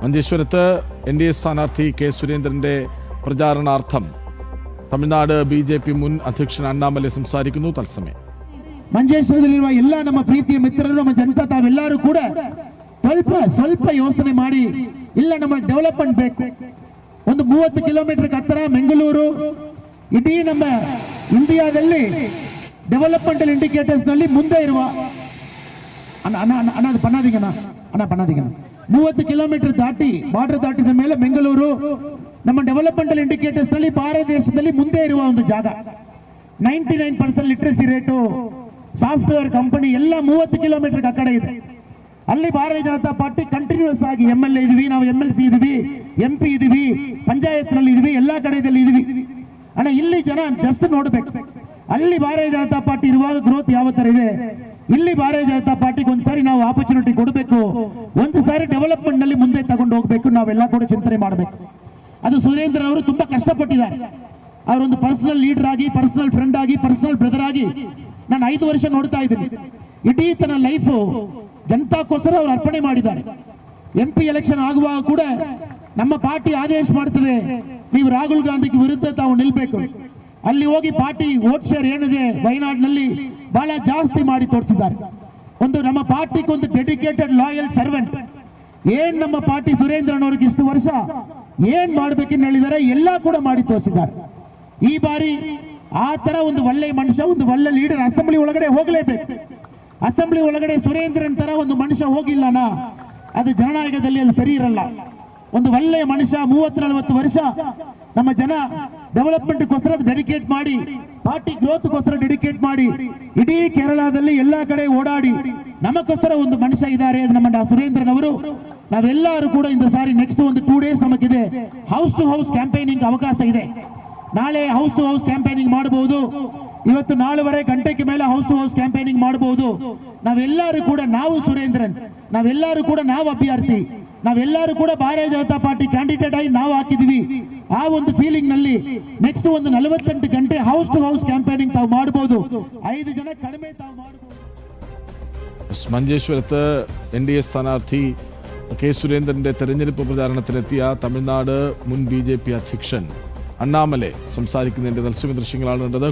മഞ്ചേശ്വരത്ത് NDA സ്ഥാനാർത്ഥി K സുരേന്ദ്രന്റെ പ്രചാരണാർത്ഥം തമിഴ്നാട് BJP മുൻ ಅಧ್ಯಕ್ಷ ಅಣ್ಣಾಮಲೈ ಸಂಸಾರಿക്കുന്നു ತತ್ಸಮಯ. ಮಂಜೇಶ್ವರದಲ್ಲಿರುವ ಎಲ್ಲ ನಮ್ಮ ಪ್ರೀತಿಯ ಮಿತ್ರರು, ನಮ್ಮ ಜನತಾ ತಾವೆಲ್ಲರೂ ಕೂಡ ಸ್ವಲ್ಪ ಯೋಚನೆ ಮಾಡಿ, ಇಲ್ಲ ನಮ್ಮ ಡೆವಲಪ್ಮೆಂಟ್ ಬೇಕು. ಒಂದು 30 ಕಿಲೋಮೀಟರ್ ಹತ್ತಿರ ಬೆಂಗಳೂರು, ಇಡೀ ನಮ್ಮ ಇಂಡಿಯಾದಲ್ಲಿ ಡೆವಲಪ್ಮೆಂಟಲ್ ಇಂಡಿಕೇಟರ್ಸ್ ನಲ್ಲಿ ಮುಂದೆ ಇರುವ ಪನ್ನಾದಿಗನ 30 ಕಿಲೋಮೀಟರ್ ದಾಟಿ ಬಾರ್ಡರ್ ದಾಟಿದ ಮೇಲೆ ಬೆಂಗಳೂರು ನಮ್ಮ ಡೆವಲಪ್ಮೆಂಟಲ್ ಇಂಡಿಕೇಟರ್ಸ್ ನಲ್ಲಿ ಭಾರತ ದೇಶದಲ್ಲಿ ಮುಂದೆ ಇರುವ ಒಂದು ಜಾಗ. 99% ಲಿಟ್ರಸಿ ರೇಟು, ಸಾಫ್ಟ್ವೇರ್ ಕಂಪನಿ ಎಲ್ಲ 30 ಕಿಲೋಮೀಟರ್ ಆ ಕಡೆ ಇದೆ. ಅಲ್ಲಿ ಭಾರತೀಯ ಜನತಾ ಪಾರ್ಟಿ ಕಂಟಿನ್ಯೂಸ್ ಆಗಿ MLA ಇದೀವಿ, ನಾವು MLC ಇದೀವಿ, MP ಇದೀವಿ, ಪಂಚಾಯತ್ ನಲ್ಲಿ ಇದೀವಿ, ಎಲ್ಲಾ ಕಡೆಯಲ್ಲಿ ಇದೀವಿ. ಅಣ್ಣ ಇಲ್ಲಿ ಜನ ಜಸ್ಟ್ ನೋಡ್ಬೇಕು, ಅಲ್ಲಿ ಭಾರತೀಯ ಜನತಾ ಪಾರ್ಟಿ ಇರುವಾಗ ಗ್ರೋತ್ ಯಾವ ತರ ಇದೆ, ಇಲ್ಲಿ ಭಾರತೀಯ ಜನತಾ ಪಾರ್ಟಿಗೆ ಒಂದ್ಸಾರಿ ನಾವು ಆಪರ್ಚುನಿಟಿ ಕೊಡಬೇಕು, ಒಂದು ಸಾರಿ ಡೆವಲಪ್ಮೆಂಟ್ ನಲ್ಲಿ ಮುಂದೆ ತಗೊಂಡು ಹೋಗ್ಬೇಕು, ನಾವೆಲ್ಲ ಕೂಡ ಚಿಂತನೆ ಮಾಡಬೇಕು. ಅದು ಸುರೇಂದ್ರ ಅವರು ತುಂಬಾ ಕಷ್ಟಪಟ್ಟಿದ್ದಾರೆ. ಅವರೊಂದು ಪರ್ಸನಲ್ ಲೀಡರ್ ಆಗಿ, ಪರ್ಸನಲ್ ಫ್ರೆಂಡ್ ಆಗಿ, ಪರ್ಸನಲ್ ಬ್ರದರ್ ಆಗಿ ನಾನು 5 ವರ್ಷ ನೋಡ್ತಾ ಇದ್ದೀನಿ. ಇಡೀ ತನ್ನ ಲೈಫ್ ಜನತಾಕ್ಕೋಸ್ಕರ ಅವರು ಅರ್ಪಣೆ ಮಾಡಿದ್ದಾರೆ. MP ಎಲೆಕ್ಷನ್ ಆಗುವಾಗ ಕೂಡ ನಮ್ಮ ಪಾರ್ಟಿ ಆದೇಶ ಮಾಡ್ತದೆ, ನೀವು ರಾಹುಲ್ ಗಾಂಧಿಗೆ ವಿರುದ್ಧ ತಾವು ನಿಲ್ಬೇಕು. ಅಲ್ಲಿ ಹೋಗಿ ಪಾರ್ಟಿ ವೋಟ್ ಶೇರ್ ಏನಿದೆ ವಯನಾಡಿನಲ್ಲಿ ಬಹಳ ಜಾಸ್ತಿ ಮಾಡಿ ತೋರಿಸಿದ್ದಾರೆ. ಒಂದು ನಮ್ಮ ಪಾರ್ಟಿಗೆ ಒಂದು ಡೆಡಿಕೇಟೆಡ್ ಲಾಯಲ್ ಸರ್ವೆಂಟ್. ಏನ್ ನಮ್ಮ ಪಾರ್ಟಿ ಸುರೇಂದ್ರನವ್ರಿಗೆ ಇಷ್ಟು ವರ್ಷ ಏನ್ ಮಾಡ್ಬೇಕೆಂದು ಹೇಳಿದ್ದಾರೆ ಎಲ್ಲ ಕೂಡ ಮಾಡಿ ತೋರಿಸಿದ್ದಾರೆ. ಈ ಬಾರಿ ಆ ತರ ಒಂದು ಒಳ್ಳೆ ಮನುಷ್ಯ, ಒಂದು ಒಳ್ಳೆ ಲೀಡರ್ ಅಸೆಂಬ್ಲಿ ಒಳಗಡೆ ಹೋಗಲೇಬೇಕು. ಅಸೆಂಬ್ಲಿ ಒಳಗಡೆ ಸುರೇಂದ್ರನ್ ತರ ಒಂದು ಮನುಷ್ಯ ಹೋಗಿಲ್ಲನಾ, ಅದು ಜನನಾಯಕದಲ್ಲಿ ಅದು ಸರಿ ಇರಲ್ಲ. ಒಂದು ಒಳ್ಳೆ ಮನುಷ್ಯ 30-40 ವರ್ಷ ನಮ್ಮ ಜನ ಡೆವಲಪ್ಮೆಂಟ್ಗೋಸ್ಕರ ಡೆಡಿಕೇಟ್ ಮಾಡಿ, ಪಾರ್ಟಿ ಗ್ರೋತ್ಗೋಸ್ಕರ ಡೆಡಿಕೇಟ್ ಮಾಡಿ, ಇಡೀ ಕೇರಳದಲ್ಲಿ ಎಲ್ಲಾ ಕಡೆ ಓಡಾಡಿ ನಮಗೋಸ್ಕರ ಒಂದು ಮನುಷ್ಯ ಇದ್ದಾರೆ, ಅದು ನಮ್ಮ ಸುರೇಂದ್ರನವರು. ನಾವೆಲ್ಲರೂ ಕೂಡ ಇಂದ ಸಾರಿ ನೆಕ್ಸ್ಟ್ ಒಂದು 2 ಡೇಸ್ ನಮಗಿದೆ ಹೌಸ್ ಟು ಹೌಸ್ ಕ್ಯಾಂಪೇನಿಂಗ್ ಅವಕಾಶ ಇದೆ. ನಾಳೆ ಹೌಸ್ ಟು ಹೌಸ್ ಕ್ಯಾಂಪೇನಿಂಗ್ ಮಾಡಬಹುದು, ಇವತ್ತು 4:30 ಗಂಟೆಗೆ ಮೇಲೆ ಹೌಸ್ ಟು ಹೌಸ್ ಕ್ಯಾಂಪೇನಿಂಗ್ ಮಾಡಬಹುದು. ನಾವೆಲ್ಲರೂ ಕೂಡ, ನಾವು ಸುರೇಂದ್ರನ್, ನಾವೆಲ್ಲರೂ ಕೂಡ ನಾವು ಅಭ್ಯರ್ಥಿ, ನಾವೆಲ್ಲರೂ ಕೂಡ ಭಾರತೀಯ ಜನತಾ ಪಾರ್ಟಿ ಕ್ಯಾಂಡಿಡೇಟ್ ಆಗಿ ನಾವು ಹಾಕಿದ್ವಿ. ಆ ಒಂದು ಫೀಲಿಂಗ್ ನಲ್ಲಿ ನೆಕ್ಸ್ಟ್ ಒಂದು 48 ಗಂಟೆ ಹೌಸ್ ಟು ಹೌಸ್ ಕ್ಯಾಂಪೇನಿಂಗ್ ತಾವು ಮಾಡಬಹುದು. 5 ಜನ ಕಡಿಮೆ ತಾವು ಮಾಡಬಹುದು. മഞ്ചേശ്വരത്ത് NDA സ്ഥാനാർത്ഥി കെ സുരേന്ദ്രന്റെ തെരഞ്ഞെടുപ്പ് പ്രചാരണത്തിലെത്തിയ തമിഴ്നാട് മുൻ BJP അധ്യക്ഷൻ അണ്ണാമലൈ സംസാരിക്കുന്നതിന്റെ തത്സമയ ദൃശ്യങ്ങളാണ് കണ്ടത്.